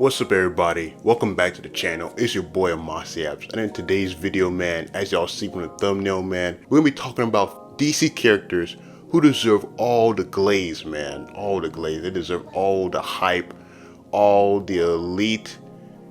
What's up everybody, welcome back to the channel. It's your boy Amasiabs, and in today's video, man, as y'all see from the thumbnail, man, we're gonna be talking about DC characters who deserve all the glaze, man. All the glaze. They deserve all the hype, all the elite,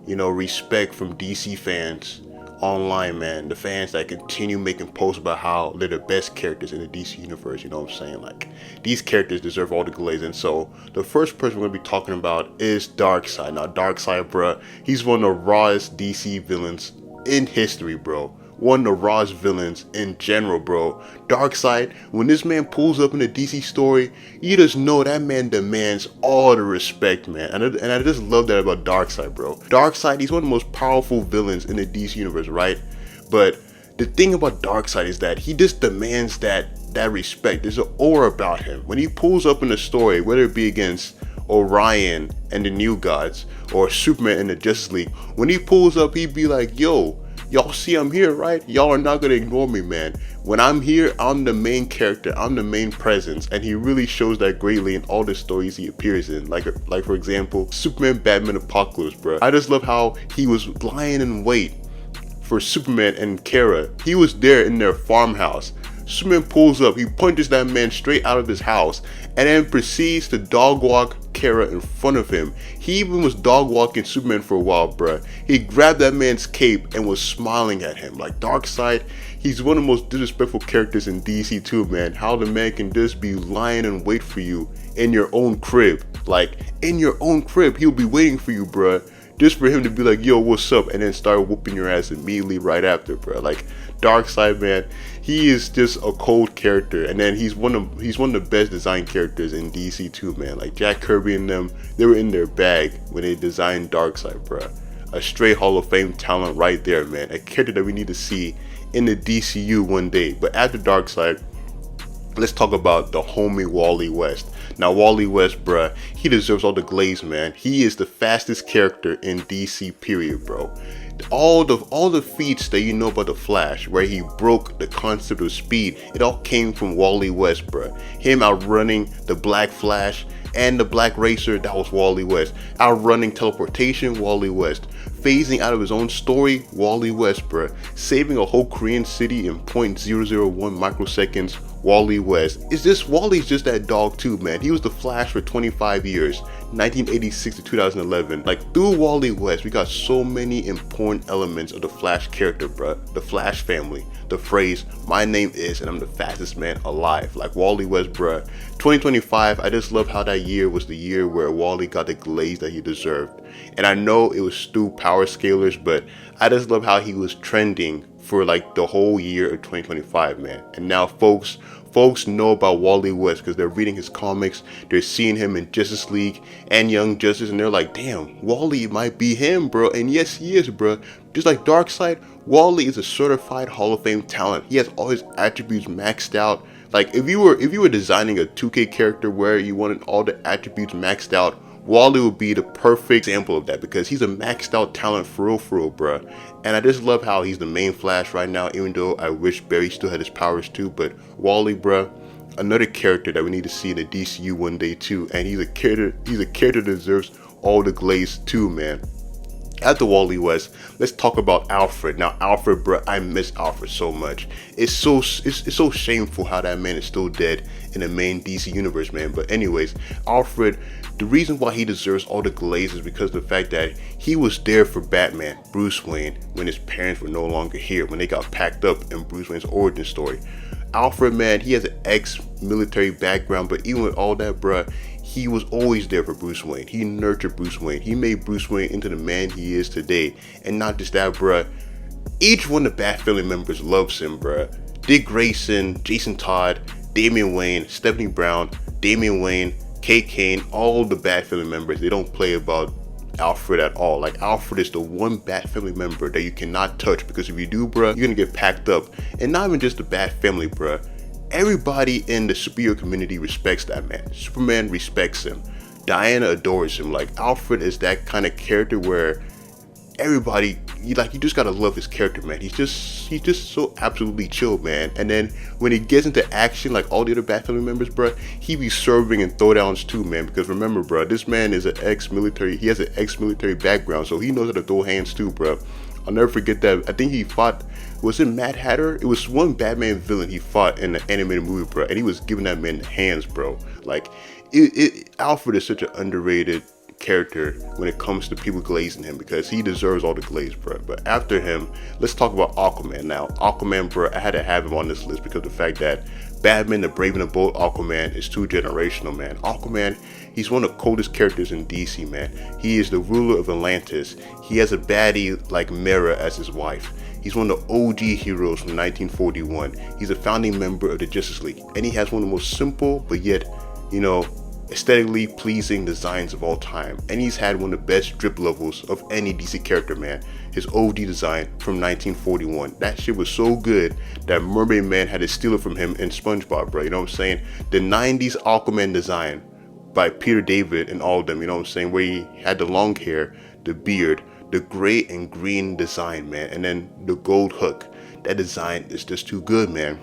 respect from DC fans online, man. The fans that continue making posts about how they're the best characters in the DC universe, you know what I'm saying? Like, these characters deserve all the glaze. And so the first person we're gonna be talking about is Darkseid. Now Darkseid, bruh, he's one of the rawest DC villains in history, bro. One of the rawest villains in general, bro. Darkseid, when this man pulls up in a DC story, you just know that man demands all the respect, man. And I just love that about Darkseid, bro. Darkseid, he's one of the most powerful villains in the DC universe, right? But the thing about Darkseid is that he just demands that respect. There's an aura about him. When he pulls up in a story, whether it be against Orion and the New Gods or Superman and the Justice League, when he pulls up, he'd be like, yo, y'all see I'm here, right? Y'all are not gonna ignore me, man. When I'm here, I'm the main character, I'm the main presence, and he really shows that greatly in all the stories he appears in. Like for example, Superman, Batman, Apocalypse, bro. I just love how he was lying in wait for Superman and Kara. He was there in their farmhouse. Superman pulls up, he punches that man straight out of his house, and then proceeds to dog walk Kara in front of him. He even was dog walking Superman for a while, bruh. He grabbed that man's cape and was smiling at him. Like, Darkseid, he's one of the most disrespectful characters in DC too, man. How the man can just be lying in wait for you in your own crib. Like, in your own crib, he'll be waiting for you, bruh. Just for him to be like, yo, what's up? And then start whooping your ass immediately right after, bro. Like, Darkseid, man, he is just a cold character. And then he's one of the best designed characters in DC too, man. Like, Jack Kirby and them, they were in their bag when they designed Darkseid, bro. A straight Hall of Fame talent right there, man. A character that we need to see in the DCU one day. But after Darkseid, let's talk about the homie Wally West. Now, Wally West, bruh, he deserves all the glaze, man. He is the fastest character in DC, period, bro. All the feats that you know about the Flash, where he broke the concept of speed, it all came from Wally West, bruh. Him outrunning the Black Flash and the Black Racer, that was Wally West. Outrunning teleportation, Wally West. Phasing out of his own story, Wally West, bruh. Saving a whole Korean city in 0.001 microseconds, Wally West. Wally's just that dog too, man. He was the Flash for 25 years, 1986 to 2011. Like, through Wally West, we got so many important elements of the Flash character, bruh. The Flash family. The phrase, my name is, and I'm the fastest man alive. Like, Wally West, bruh. 2025, I just love how that year was the year where Wally got the glaze that he deserved. And I know it was through power scalers, but I just love how he was trending for like the whole year of 2025, man. And now folks know about Wally West because they're reading his comics, they're seeing him in Justice League and Young Justice, and they're like, damn, Wally might be him, bro. And yes, he is, bro. Just like Darkseid, Wally is a certified Hall of Fame talent. He has all his attributes maxed out. Like, if you were designing a 2K character where you wanted all the attributes maxed out, Wally would be the perfect example of that because he's a maxed out talent for real, bruh. And I just love how he's the main Flash right now, even though I wish Barry still had his powers too. But Wally, bruh, another character that we need to see in the DCU one day too. And he's a character that deserves all the glaze too, man. After Wally West, let's talk about Alfred. Now, Alfred, bruh, I miss Alfred so much. It's so shameful how that man is still dead in the main DC universe, man. But anyways, Alfred, the reason why he deserves all the glaze is because of the fact that he was there for Batman, Bruce Wayne, when his parents were no longer here, when they got packed up in Bruce Wayne's origin story. Alfred, man, he has an ex-military background, but even with all that, bruh, he was always there for Bruce Wayne. He nurtured Bruce Wayne. He made Bruce Wayne into the man he is today. And not just that, bruh. Each one of the Bat family members loves him, bruh. Dick Grayson, Jason Todd, Damian Wayne, Stephanie Brown, Damian Wayne, Kate Kane, all the Bat family members, they don't play about Alfred at all. Like, Alfred is the one Bat family member that you cannot touch, because if you do, bruh, you're gonna get packed up. And not even just the Bat family, bruh. Everybody in the superhero community respects that man. Superman respects him. Diana adores him. Like, Alfred is that kind of character where everybody, you just gotta love his character, man. He's just so absolutely chill, man. And then when he gets into action, like all the other Bat family members, bruh, he be serving in throwdowns too, man. Because remember, bruh, this man is an ex-military. He has an ex-military background, so he knows how to throw hands too, bruh. I'll never forget that. I think he fought, was it Mad Hatter? It was one Batman villain he fought in the animated movie, bro, and he was giving that man hands, bro. Like, Alfred is such an underrated character when it comes to people glazing him, because he deserves all the glaze, bro. But after him, let's talk about Aquaman now. Aquaman, bro, I had to have him on this list because of the fact that Batman, the Brave and the Bold Aquaman is too generational, man. Aquaman, he's one of the coldest characters in DC, man. He is the ruler of Atlantis. He has a baddie like Mera as his wife. He's one of the OG heroes from 1941. He's a founding member of the Justice League, and he has one of the most simple but yet, aesthetically pleasing designs of all time. And he's had one of the best drip levels of any DC character, man. His OG design from 1941. That shit was so good that Mermaid Man had to steal it from him in SpongeBob, bro. You know what I'm saying? The 90s Aquaman design by Peter David and all of them, you know what I'm saying? Where he had the long hair, the beard, the gray and green design, man. And then the gold hook. That design is just too good, man.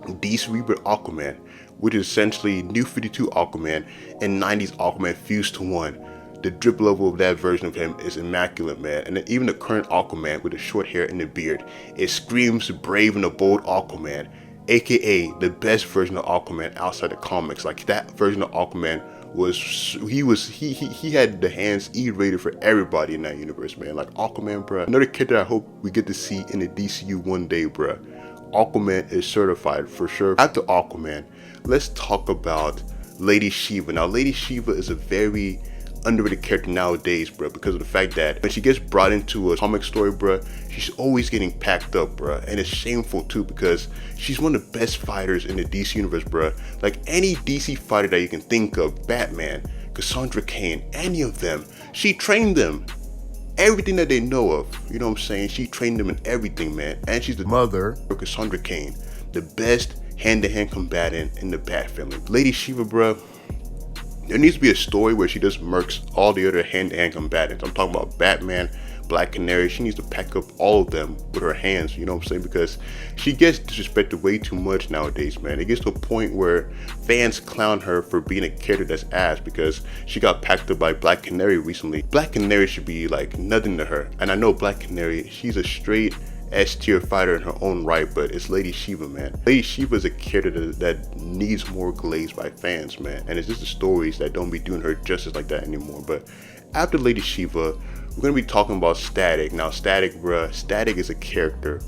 DC Rebirth Aquaman, which is essentially New 52 Aquaman and 90s Aquaman fused to one. The drip level of that version of him is immaculate, man. And then even the current Aquaman with the short hair and the beard, it screams brave and the bold Aquaman, aka the best version of Aquaman outside the comics. Like, that version of Aquaman he had the hands E-rated for everybody in that universe, man. Like, Aquaman, bruh, another character I hope we get to see in the DCU one day, bruh. Aquaman is certified for sure. After Aquaman, let's talk about Lady Shiva. Now, Lady Shiva is a very underrated character nowadays, bro, because of the fact that when she gets brought into a comic story, bro, she's always getting packed up, bro, and it's shameful too, because she's one of the best fighters in the DC universe, bro. Like, any DC fighter that you can think of, Batman, Cassandra Cain, any of them, she trained them. Everything that they know of, you know what I'm saying? She trained them in everything, man. And she's the mother of Cassandra Cain, the best hand-to-hand combatant in the Bat family. Lady Shiva, bro, there needs to be a story where she just murks all the other hand-to-hand combatants. I'm talking about Batman, Black Canary. She needs to pack up all of them with her hands, you know what I'm saying? Because she gets disrespected way too much nowadays, man. It gets to a point where fans clown her for being a character that's ass because she got packed up by Black Canary recently. Black Canary should be like nothing to her. And I know Black Canary, she's a straight S-tier fighter in her own right, but it's Lady Shiva, man. Lady Shiva is a character that needs more glaze by fans, man. And it's just the stories that don't be doing her justice like that anymore. But after Lady Shiva, we're gonna be talking about Static. Now, Static, bruh, Static is a character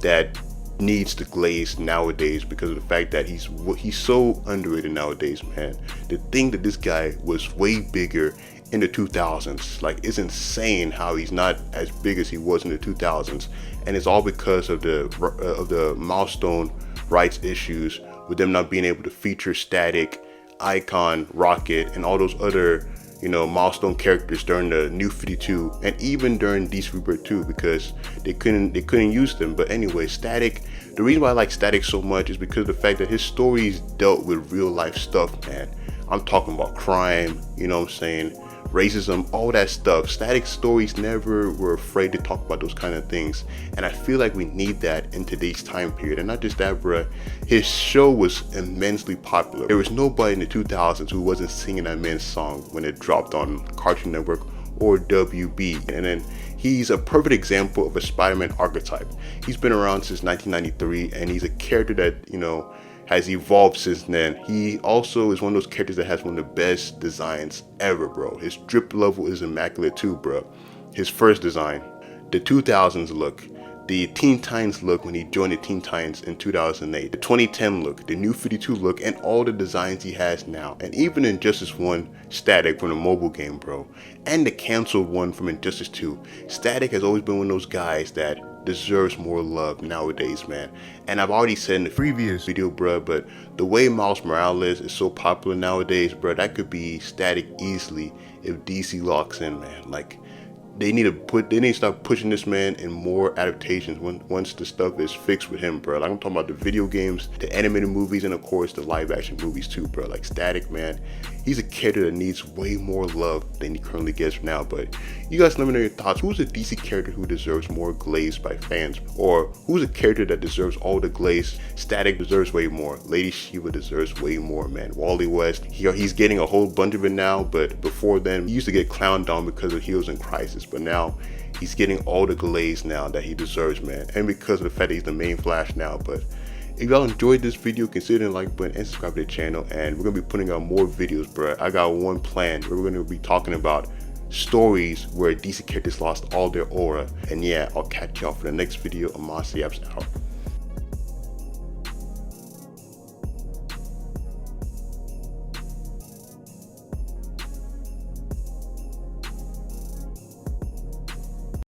that needs to glaze nowadays because of the fact that he's so underrated nowadays, man. To think that this guy was way bigger in the 2000s, like, it's insane how he's not as big as he was in the 2000s, and it's all because of the milestone rights issues with them not being able to feature Static, Icon, Rocket, and all those other, milestone characters during the New 52 and even during DC Rebirth 2 because they couldn't use them. But anyway, Static, the reason why I like Static so much is because of the fact that his stories dealt with real life stuff, man. I'm talking about crime, you know what I'm saying, racism, all that stuff. Static stories never were afraid to talk about those kind of things, and I feel like we need that in today's time period. And not just that, bruh, his show was immensely popular. There was nobody in the 2000s who wasn't singing that man's song when it dropped on Cartoon Network or WB. And then he's a perfect example of a Spider-Man archetype. He's been around since 1993, and he's a character that, has evolved since then. He also is one of those characters that has one of the best designs ever, bro. His drip level is immaculate too, bro. His first design, the 2000s look, the Teen Titans look when he joined the Teen Titans in 2008, the 2010 look, the New 52 look, and all the designs he has now, and even Injustice 1 Static from the mobile game, bro, and the canceled one from Injustice 2. Static has always been one of those guys that deserves more love nowadays, man. And I've already said in the previous video, bruh, but the way Miles Morales is so popular nowadays, bruh, that could be Static easily if DC locks in, man. Like, they need to start pushing this man in more adaptations once the stuff is fixed with him, bro. Like, I'm talking about the video games, the animated movies, and of course the live action movies too, bro. Like, Static, man, he's a character that needs way more love than he currently gets now. But you guys let me know your thoughts. Who's a DC character who deserves more glaze by fans? Or who's a character that deserves all the glaze? Static deserves way more. Lady Shiva deserves way more, man. Wally West, he's getting a whole bunch of it now, but before then, he used to get clowned on because of Heroes in Crisis, but now he's getting all the glaze now that he deserves, man. And because of the fact that he's the main Flash now. But if y'all enjoyed this video, consider the like button and subscribe to the channel. And we're gonna be putting out more videos, bruh. I got one planned where we're gonna be talking about stories where DC characters lost all their aura. And yeah, I'll catch y'all for the next video. Amasiap's out.